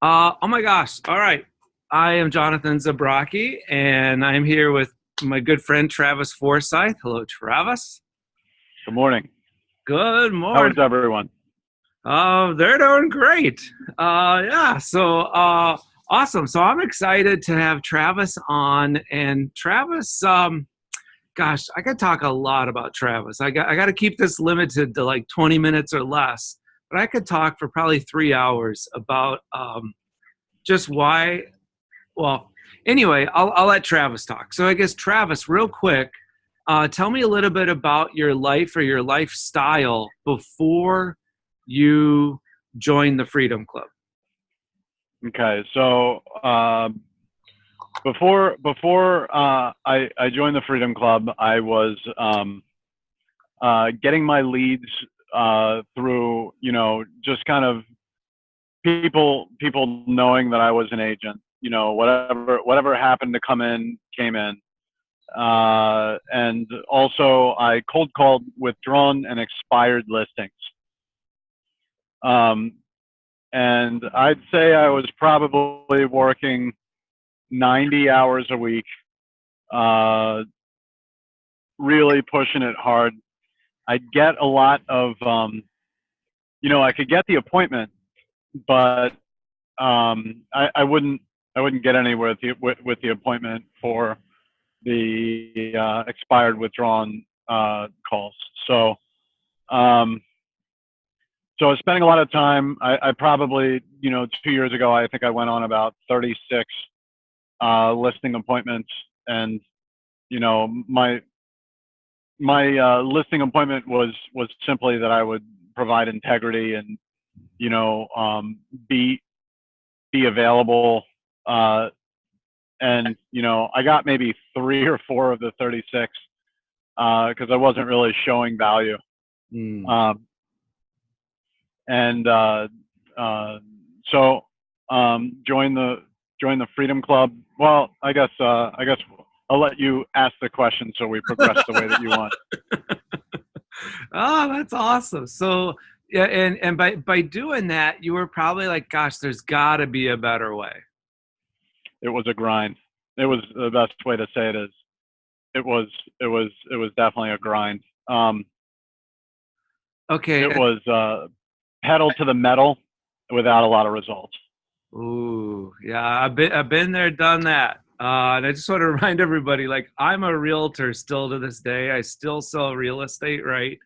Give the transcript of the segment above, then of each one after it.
Oh my gosh. All right. I am Jonathan Zabraki, and I'm here with my good friend Travis Forsyth. Hello, Travis. Good morning. Good How is morning. everyone? They're doing great. Yeah. Awesome. So I'm excited to have Travis on, and Travis. Gosh, I could talk a lot about Travis. I got to keep this limited to like 20 minutes or less, but I could talk for probably 3 hours about just why. Well, anyway, I'll let Travis talk. So I guess Travis, real quick, tell me a little bit about your life or your lifestyle before you joined the Freedom Club. Okay, so before I joined the Freedom Club, I was getting my leads through just kind of people knowing that I was an agent. Whatever happened to come in came in, and also I cold called withdrawn and expired listings. Um, and I'd say I was probably working 90 hours a week, uh, really pushing it hard. I'd get a lot of, I could get the appointment, but I wouldn't get anywhere with the appointment for the expired withdrawn calls. So, um, so I was spending a lot of time. I probably, 2 years ago, I think I went on about 36 listing appointments, and my listing appointment was simply that I would provide integrity and you know um, be be available, uh, and I got maybe three or four of the 36 because I wasn't really showing value, Mm. um, and uh, so join the Freedom Club. Well, I guess I'll let you ask the question so we progress the way that you want. Oh, that's awesome. So yeah, and by doing that, you were probably like, gosh, there's got to be a better way. It was a grind. It was the best way to say it is. It was it was definitely a grind. Okay. It was pedal to the metal without a lot of results. Ooh, yeah, I've been there, done that. And I just want to remind everybody, like, I'm a realtor still to this day. I still sell real estate, right?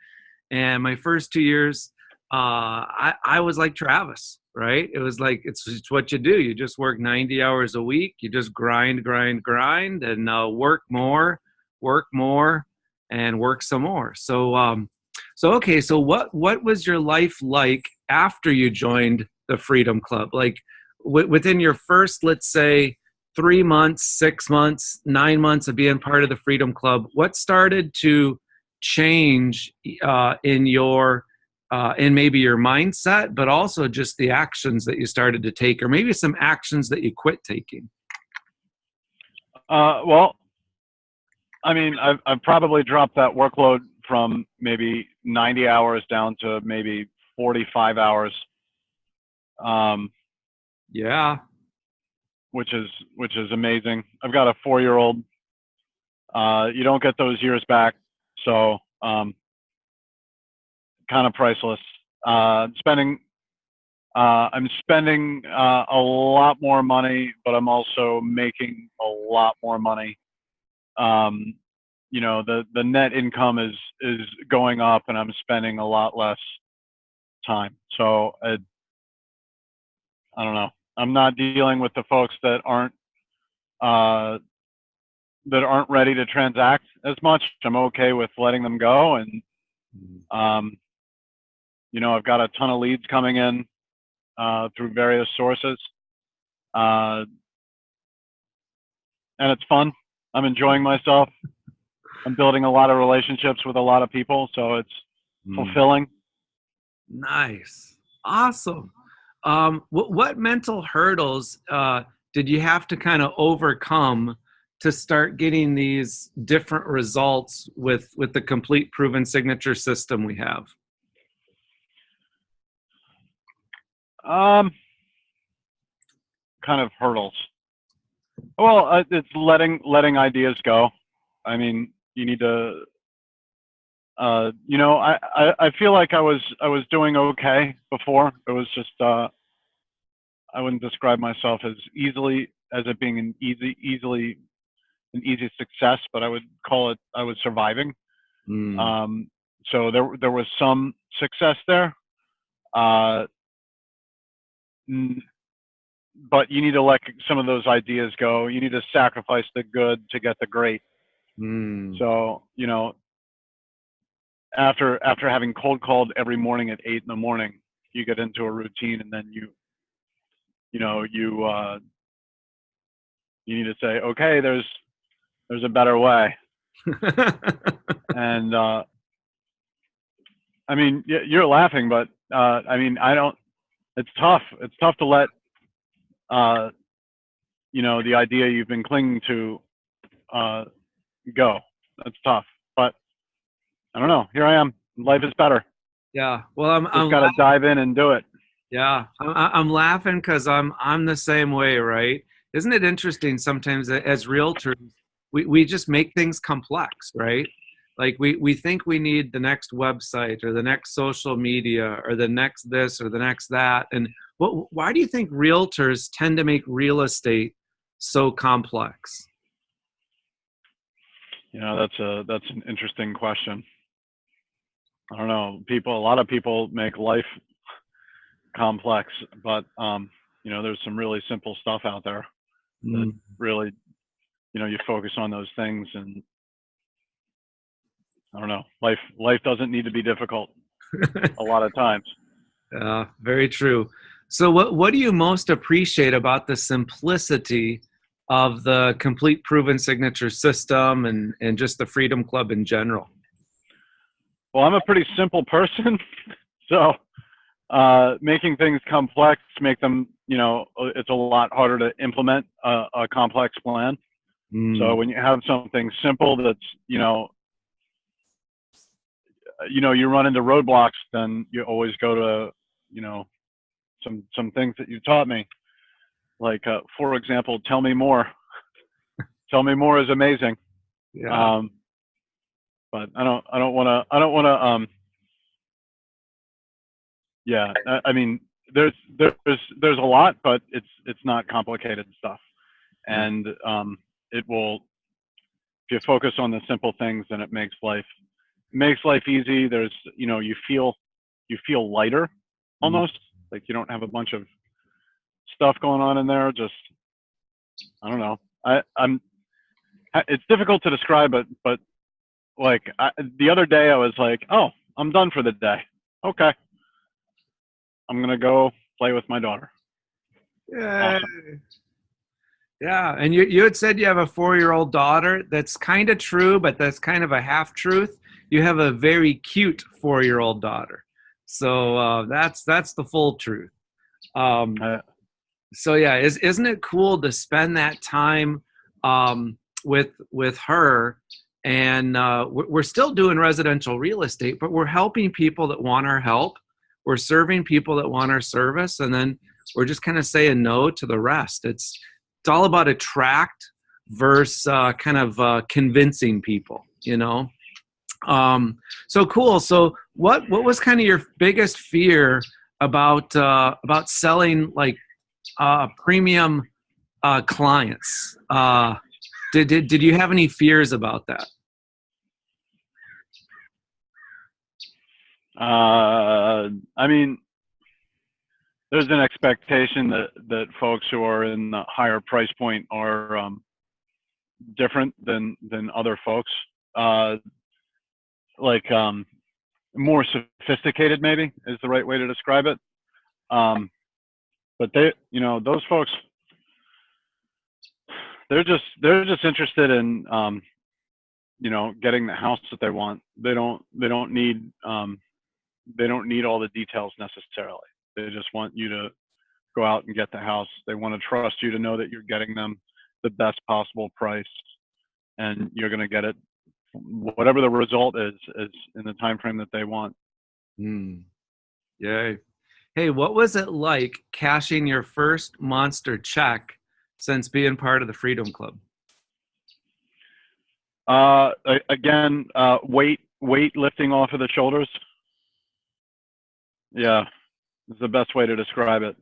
And my first 2 years, I was like Travis, right? It was like it's what you do. You just work 90 hours a week. You just grind, grind, grind, and work more, and work some more. So okay. So what was your life like after you joined the Freedom Club? Like within your first, let's say, 3 months, 6 months, 9 months of being part of the Freedom Club, what started to change in your in maybe your mindset, but also just the actions that you started to take, or maybe some actions that you quit taking? Well, I mean, I've probably dropped that workload from maybe 90 hours down to maybe 45 hours, um, Yeah. which is amazing. I've got a 4-year old. You don't get those years back, so kind of priceless. Spending I'm spending a lot more money, but I'm also making a lot more money. Um, the net income is going up, and I'm spending a lot less time. So I don't know. I'm not dealing with the folks uh, that aren't ready to transact as much. I'm okay with letting them go, and um, I've got a ton of leads coming in through various sources, uh, and it's fun. I'm enjoying myself. I'm building a lot of relationships with a lot of people, so it's Mm. fulfilling. Nice. Awesome. What mental hurdles did you have to kind of overcome to start getting these different results with the complete proven signature system we have? Um, kind of hurdles? Well, it's letting ideas go. I mean, you need to. I feel like I was doing okay before. It was just I wouldn't describe myself as it being an easy success, but I would call it I was surviving. Mm. So there was some success there, uh, but you need to let some of those ideas go. You need to sacrifice the good to get the great. Mm. So after having cold called every morning at 8 in the morning, you get into a routine, and then you need to say, okay, there's a better way. And I mean, you're laughing, but I mean, I don't. It's tough. It's tough to let the idea you've been clinging to go. That's tough. But I don't know. Here I am. Life is better. Yeah. Well, Just got to dive in and do it. yeah, I'm laughing because I'm the same way, right? Isn't it interesting sometimes that as realtors, we just make things complex, right? Like we think we need the next website or the next social media or the next this or the next that. And why do you think realtors tend to make real estate so complex? That's an interesting question. I don't know. A lot of people make life complex, but there's some really simple stuff out there that Mm. really, you focus on those things, and I don't know. Life doesn't need to be difficult a lot of times. Very true. So what do you most appreciate about the simplicity of the complete proven signature system and just the Freedom Club in general? Well, I'm a pretty simple person, so making things complex make them, it's a lot harder to implement a complex plan. So Mm. when you have something simple that's, you run into roadblocks, then you always go to, some things that you taught me, like, for example, tell me more. Tell me more is amazing. Yeah. But yeah, I mean, there's a lot, but it's not complicated stuff. And it will, if you focus on the simple things, then it makes life easy. There's, you feel lighter, Mm. almost like you don't have a bunch of stuff going on in there. Just, I don't know. It's difficult to describe it, but like the other day I was like, oh, I'm done for the day. Okay, I'm gonna go play with my daughter. Yeah. Awesome. Yeah. And you had said you have a 4-year-old daughter. That's kind of true, but that's kind of a half truth. You have a very cute 4-year-old daughter. So that's the full truth. Um, Uh, so yeah, isn't it cool to spend that time with her? And we're still doing residential real estate, but we're helping people that want our help. We're serving people that want our service, and then we're just kind of saying no to the rest. It's all about attract versus kind of convincing people, you know. So cool. So what was kind of your biggest fear about selling like premium clients? Did you have any fears about that? I mean, there's an expectation that folks who are in the higher price point are different than other folks. Like more sophisticated, maybe is the right way to describe it. But those folks, they're just interested in getting the house that they want. They don't need all the details necessarily. They just want you to go out and get the house. They want to trust you to know that you're getting them the best possible price, and you're going to get it, whatever the result is in the time frame that they want. Hmm. Yay. Hey, what was it like cashing your first monster check since being part of the Freedom Club? Again, weight lifting off of the shoulders. Yeah, is the best way to describe it.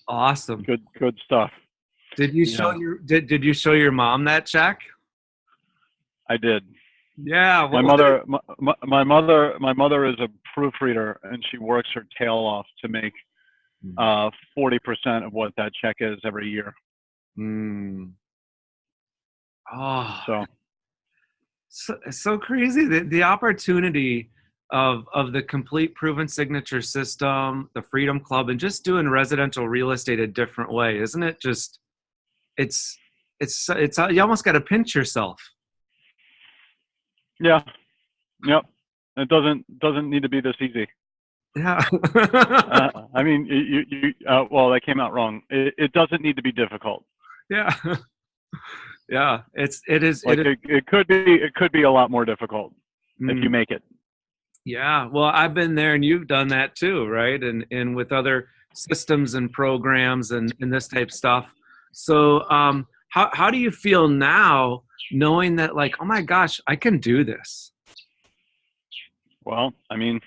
Awesome. Good stuff. Did you show Yeah, did you show your mom that check? I did. Yeah, My what did it? mother, my mother is a proofreader, and she works her tail off to make 40% of what that check is every year. Mm. Oh, So, so crazy the opportunity of the complete proven signature system, the Freedom Club, and just doing residential real estate a different way, isn't it? Just it's it's you almost got to pinch yourself. yeah, yep. It doesn't need to be this easy. Yeah. I mean, well, that came out wrong. It doesn't need to be difficult. Yeah. Yeah. It Like is. it could be a lot more difficult if Mm, you make it. yeah. Well, I've been there and you've done that too, right? And with other systems and programs and this type stuff. So how do you feel now knowing that like, oh my gosh, I can do this? Well, I mean,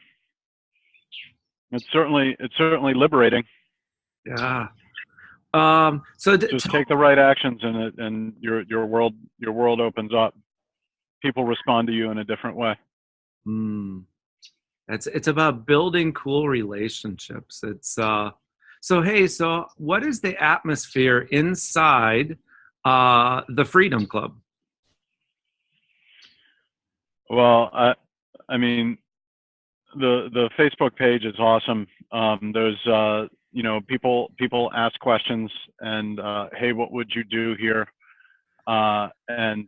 it's certainly liberating. Yeah. So Just take the right actions, and your world opens up. People respond to you in a different way. mm, it's about building cool relationships. It's so hey, so what is the atmosphere inside the Freedom Club? Well, I mean, the Facebook page is awesome. There's people ask questions, and hey, what would you do here? And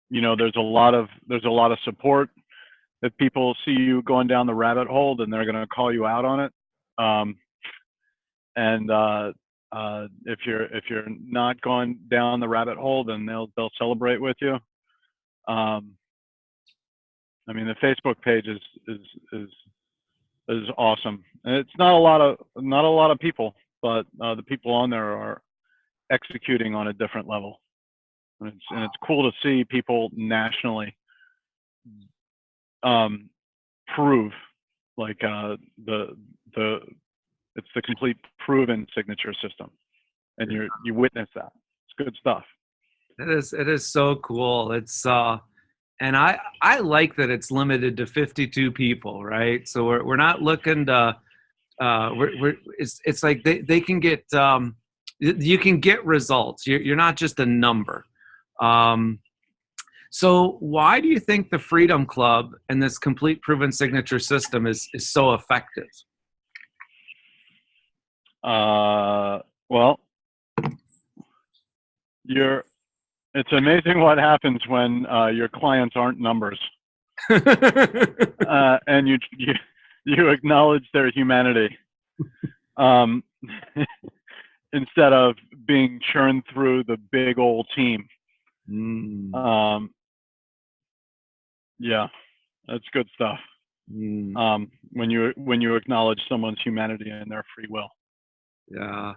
there's a lot of support. If people see you going down the rabbit hole, then they're going to call you out on it. Um, and if you're not going down the rabbit hole, then they'll celebrate with you. Um, I mean, the Facebook page is is awesome. And it's not a lot of people, but the people on there are executing on a different level, and it's cool to see people nationally um, prove like the it's the complete proven signature system, and you witness that. It's good stuff. It is so cool. It's and I like that it's limited to 52 people, right? So we're not looking to we're it's like they can get you can get results. You're not just a number. Um, so why do you think the Freedom Club and this complete proven signature system is so effective? Well, you're it's amazing what happens when your clients aren't numbers, and you acknowledge their humanity, um, instead of being churned through the big old team. Mm, Um, yeah, that's good stuff. mm, When you acknowledge someone's humanity and their free will. yeah,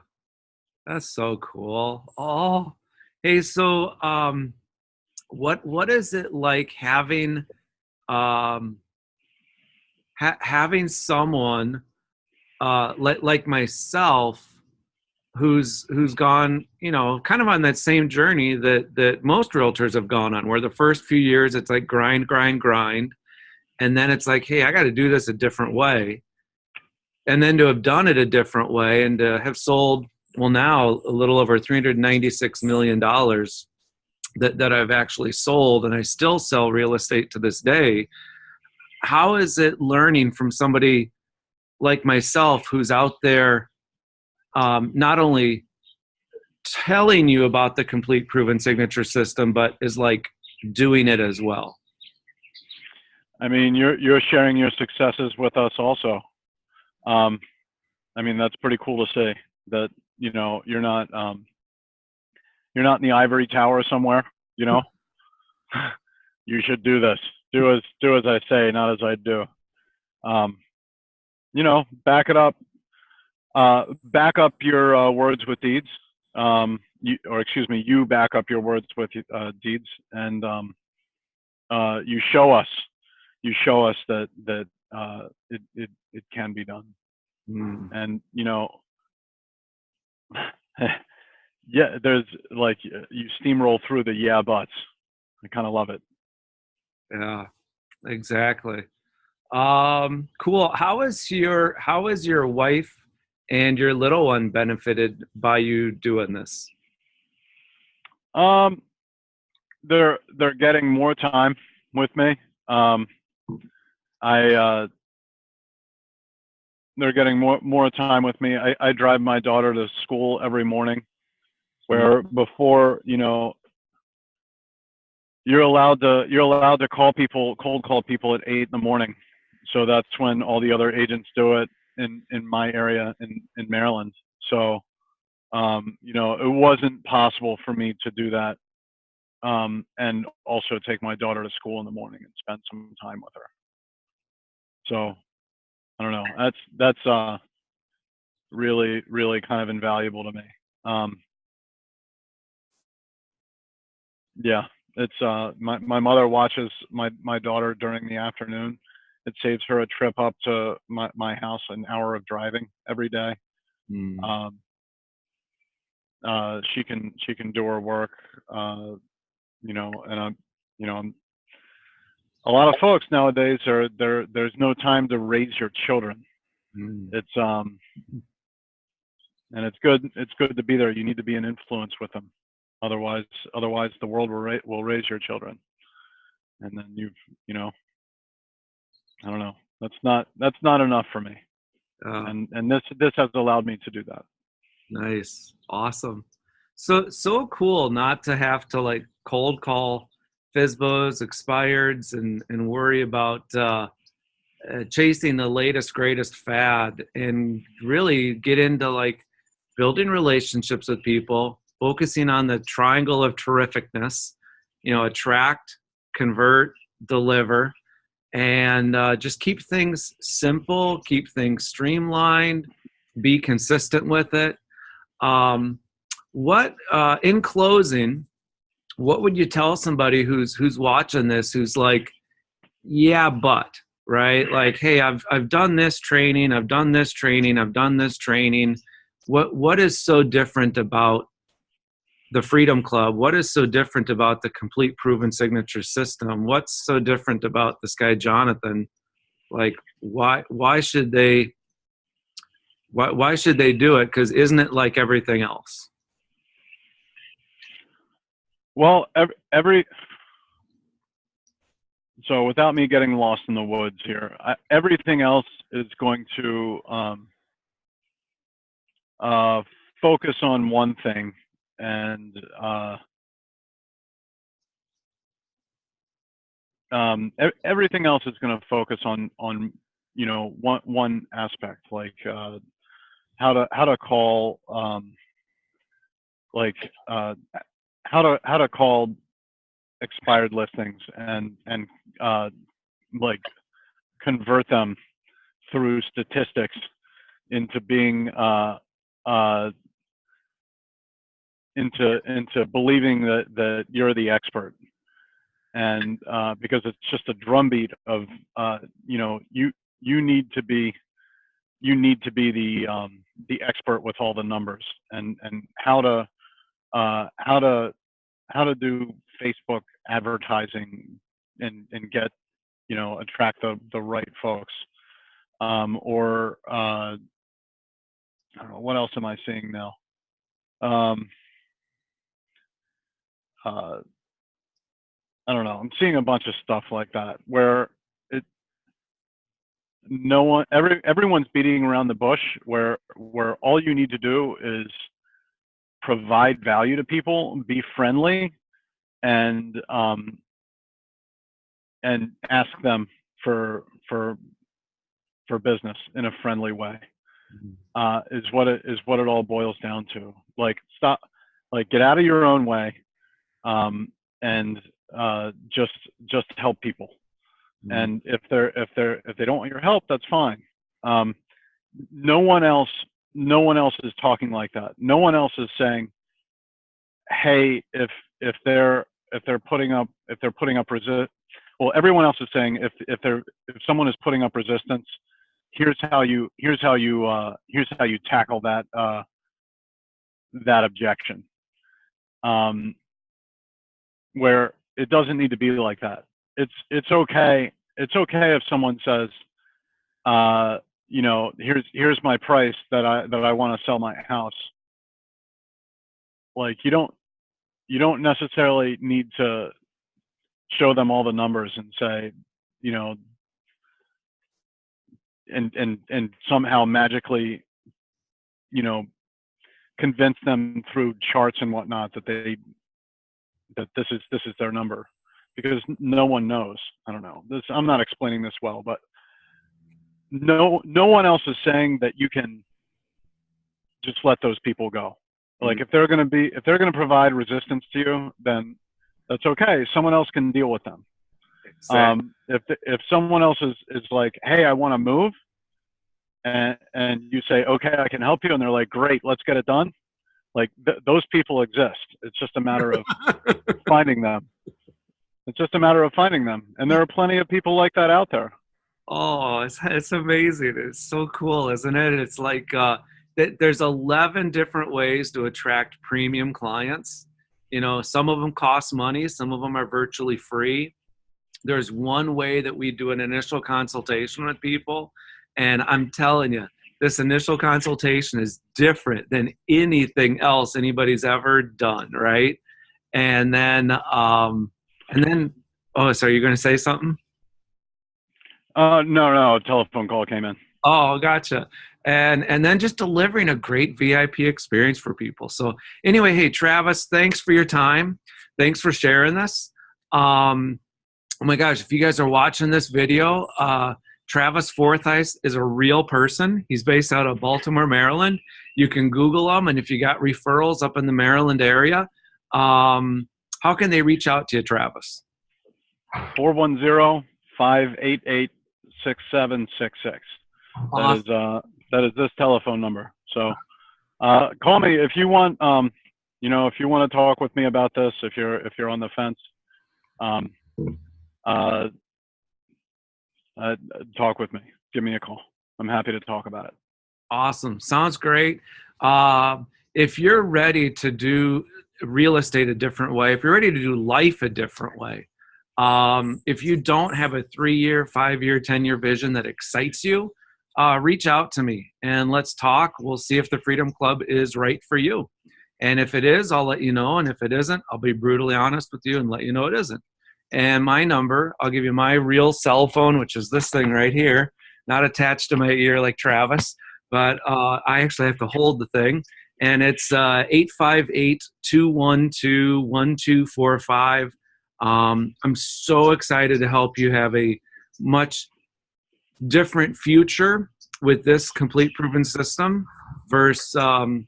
that's so cool. Oh, hey, so what is it like having um having someone like myself who's gone, kind of on that same journey that most realtors have gone on, where the first few years it's like grind, grind, grind, and then it's like, hey, I got to do this a different way, and then to have done it a different way and to have sold, well, now a little over $396 million that I've actually sold, and I still sell real estate to this day. How is it learning from somebody like myself who's out there, not only telling you about the complete proven signature system, but is like doing it as well? I mean, you're sharing your successes with us also. Um, I mean, that's pretty cool to see that, you're not in the ivory tower somewhere, you know. You should do this. Do as I say, not as I do. Um, back it up. Back up your words with deeds. You back up your words with deeds, and you show us. You show us that it can be done. Mm. And yeah, there's like you steamroll through the yeah buts. I kind of love it. Yeah, exactly. Cool. How is your wife and your little one benefited by you doing this? Um, they're getting more time with me. I They're getting more time with me. I drive my daughter to school every morning, where before, you're allowed to cold call people at 8 in the morning. So that's when all the other agents do it in my area in Maryland. So it wasn't possible for me to do that, and also take my daughter to school in the morning and spend some time with her. So I don't know. That's really really kind of invaluable to me. Um, yeah, it's my mother watches my daughter during the afternoon. It saves her a trip up to my house, an hour of driving every day. Mm. Um, she can do her work, and I'm a lot of folks nowadays are there. There's no time to raise your children. Mm. It's and it's good. It's good to be there. You need to be an influence with them. Otherwise, the world will raise your children, and then you know, I don't know. That's not enough for me. Uh, And this has allowed me to do that. Nice. Awesome. So cool not to have to like cold call FISBOs, expireds, and worry about chasing the latest greatest fad, and really get into like building relationships with people, focusing on the triangle of terrificness, attract, convert, deliver, and just keep things simple, keep things streamlined, be consistent with it. What In closing, what would you tell somebody who's watching this, who's like, yeah, but right, like, hey, I've done this training, I've done this training, I've done this training. What is so different about the Freedom Club? What is so different about the Complete Proven Signature System? What's so different about this guy Jonathan? Like, why should they why should they do it? Because isn't it like everything else? Well, every so without me getting lost in the woods here, everything else is going to uh, focus on one thing, and everything else is going to focus on one aspect, like how to call like how to call expired listings and like convert them through statistics into being uh, into believing that you're the expert, and because it's just a drumbeat of you need to be the expert with all the numbers, and how to do Facebook advertising and get attract the right folks, or I don't know, what else am I seeing now? Um, uh, I don't know. I'm seeing a bunch of stuff like that where it no one everyone's beating around the bush, where all you need to do is provide value to people, be friendly, and ask them for business in a friendly way. Is what it all boils down to. Like, stop, like, get out of your own way, and just help people. And if they don't want your help, that's fine. No one else is talking like that. No one else is saying, hey, if they're putting up well, everyone else is saying if someone is putting up resistance, here's how you tackle that objection. Where it doesn't need to be like that. It's okay if someone says, here's my price that I want to sell my house. Like, you don't necessarily need to show them all the numbers and say, and somehow magically, convince them through charts and whatnot that this is their number, because no one knows. I don't know. I'm not explaining this well, but no one else is saying that you can just let those people go. Like, if they're going to provide resistance to you, then that's okay. Someone else can deal with them. Exactly. If someone else is like, hey, I want to move, and you say, okay, I can help you, and they're like, great, let's get it done. Like, those people exist. It's just a matter of finding them. It's just a matter of finding them, and there are plenty of people like that out there. Oh, it's amazing. It's so cool, isn't it? It's like there's 11 different ways to attract premium clients. Some of them cost money, some of them are virtually free. There's one way that we do an initial consultation with people, and I'm telling you, this initial consultation is different than anything else anybody's ever done, right? And then, oh, sorry, you're going to say something? No, a telephone call came in. Oh, gotcha. And then just delivering a great VIP experience for people. So anyway, hey, Travis, thanks for your time. Thanks for sharing this. Oh my gosh, if you guys are watching this video, Travis Fortheis is a real person. He's based out of Baltimore, Maryland. You can Google him, and if you got referrals up in the Maryland area, how can they reach out to you, Travis? 410-588-6766. Awesome. That is this telephone number. So call me if you want. If you want to talk with me about this, if you're on the fence, talk with me. Give me a call. I'm happy to talk about it. Awesome. Sounds great. If you're ready to do real estate a different way, if you're ready to do life a different way, if you don't have a 3-year, 5-year, 10-year vision that excites you, reach out to me and let's talk. We'll see if the Freedom Club is right for you. And if it is, I'll let you know. And if it isn't, I'll be brutally honest with you and let you know it isn't. And my number, I'll give you my real cell phone, which is this thing right here, not attached to my ear like Travis, but I actually have to hold the thing. And it's 858-212-1245. I'm so excited to help you have a much different future with this complete proven system versus kind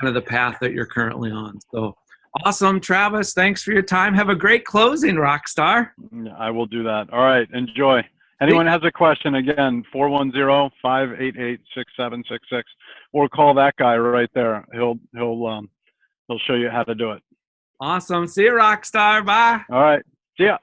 of the path that you're currently on. So awesome, Travis. Thanks for your time. Have a great closing, Rockstar. I will do that. All right. Enjoy. Anyone has a question, again, 410-588-6766, or call that guy right there. He'll show you how to do it. Awesome. See you, Rockstar. Bye. All right. See ya.